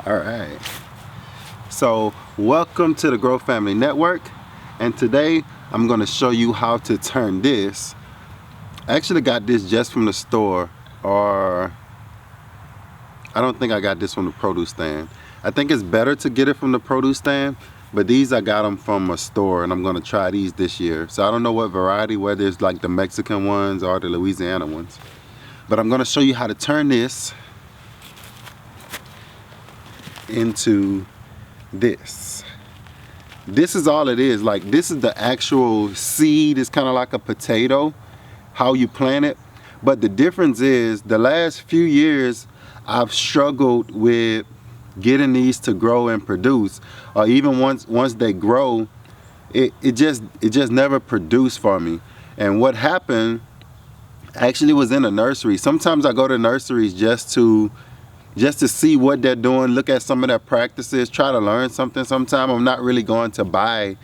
All right. So welcome to the Grow Family Network, and today I'm going to show you how to turn this. I actually got this just from the store, or I don't think I got this from the produce stand. I think it's better to get it from the produce stand, but these I got them from a store, and I'm going to try these this year. So I don't know what variety, whether it's like the Mexican ones or the Louisiana ones, but I'm going to show you how to turn this into this. This is all it is. Like, this is the actual seed. It's kind of like a potato, how you plant it. But the difference is, the last few years I've struggled with getting these to grow and produce, or even once they grow, it just never produced for me. And what happened actually was in a nursery. Sometimes I go to nurseries just to see what they're doing, look at some of their practices, try to learn something. Sometimes I'm not really going to buy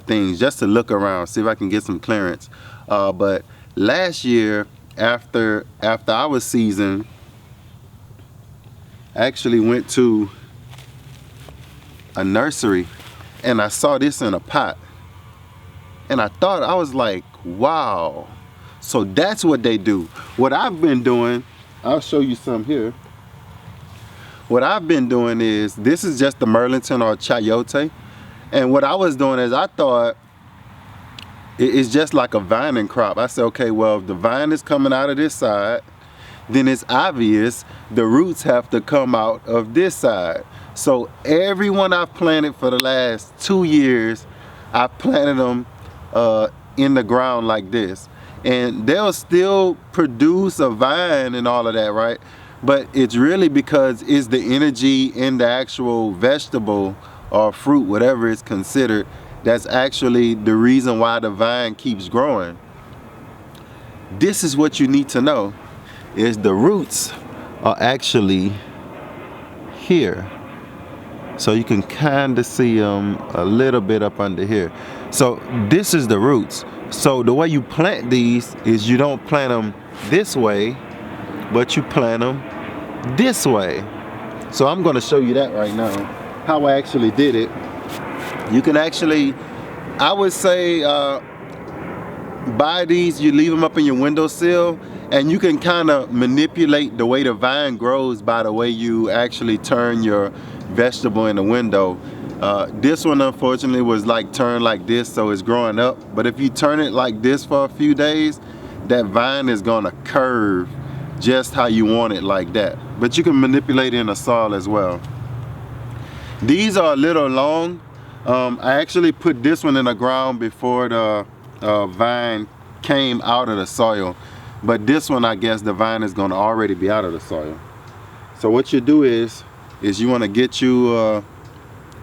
things, just to look around, see if I can get some clearance. But last year, after our season, I actually went to a nursery and I saw this in a pot. And I was like, wow. So that's what they do. What I've been doing, I'll show you some here. What I've been doing is, this is just the Mirliton or Chayote. And what I was doing is, I thought it's just like a vining crop. I said, okay, well, if the vine is coming out of this side, then it's obvious the roots have to come out of this side. So everyone I've planted for the last 2 years, I planted them in the ground like this. And they'll still produce a vine and all of that, right? But it's really because it's the energy in the actual vegetable or fruit, whatever it's considered, that's actually the reason why the vine keeps growing. This is what you need to know, is the roots are actually here. So you can kind of see them a little bit up under here. So this is the roots. So the way you plant these is, you don't plant them this way, but you plant them this way. So I'm going to show you that right now, how I actually did it. You can actually, I would say, buy these, you leave them up in your windowsill, and you can kind of manipulate the way the vine grows by the way you actually turn your vegetable in the window. This one unfortunately was like turned like this, so it's growing up. But if you turn it like this for a few days, that vine is going to curve just how you want it, like that. But you can manipulate it in the soil as well. These are a little long. I actually put this one in the ground before the vine came out of the soil. But this one, I guess the vine is going to already be out of the soil. So what you do is you want to get you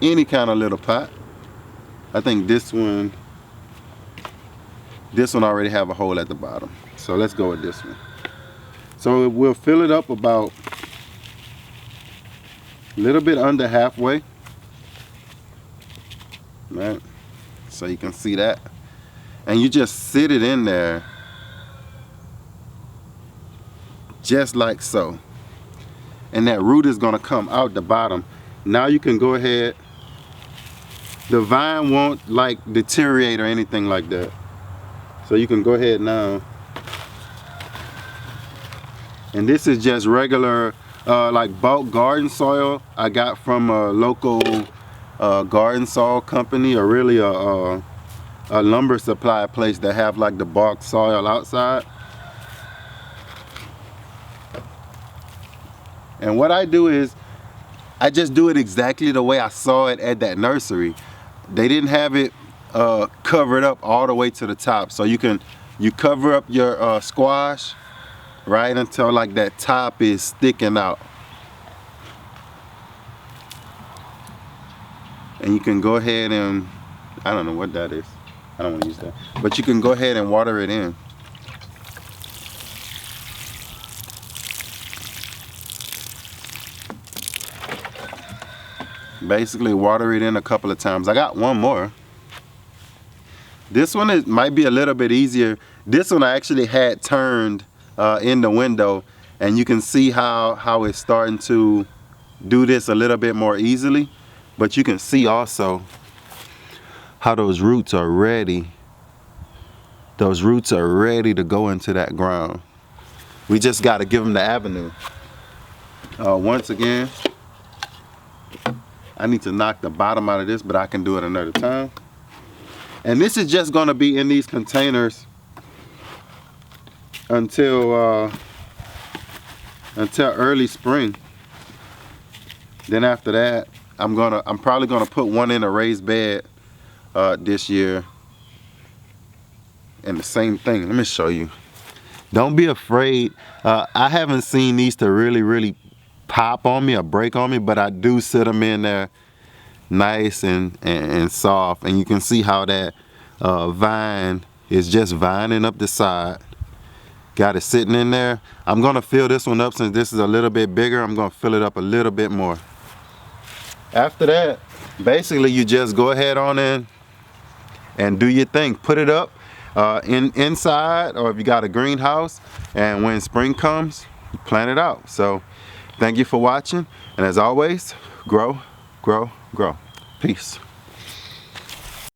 any kind of little pot. I think this one already have a hole at the bottom. So let's go with this one. So we'll fill it up about a little bit under halfway, right? So you can see that. And you just sit it in there, just like so. And that root is gonna come out the bottom. Now you can go ahead, the vine won't like deteriorate or anything like that. So you can go ahead now. And this is just regular like bulk garden soil I got from a local garden soil company, or really a lumber supply place that have like the bulk soil outside. And what I do is, I just do it exactly the way I saw it at that nursery. They didn't have it covered up all the way to the top. So you cover up your squash, right, until like that top is sticking out. And you can go ahead and, I don't know what that is. I don't want to use that. But you can go ahead and water it in. Basically water it in a couple of times. I got one more. This one might be a little bit easier. This one I actually had turned in the window, and you can see how it's starting to do this a little bit more easily, but you can see also how those roots are ready. Those roots are ready to go into that ground. We just got to give them the avenue. Once again, I need to knock the bottom out of this, but I can do it another time. And this is just going to be in these containers until early spring. Then after that, I'm probably gonna put one in a raised bed this year. And the same thing. Let me show you. Don't be afraid. I haven't seen these to really pop on me or break on me, but I do sit them in there nice and soft, and you can see how that vine is just vining up the side. Got it sitting in there. I'm gonna fill this one up since this is a little bit bigger. I'm gonna fill it up a little bit more. After that, basically you just go ahead on in and do your thing. Put it up inside, or if you got a greenhouse, and when spring comes, plant it out. So thank you for watching, and as always, grow, grow, grow. Peace.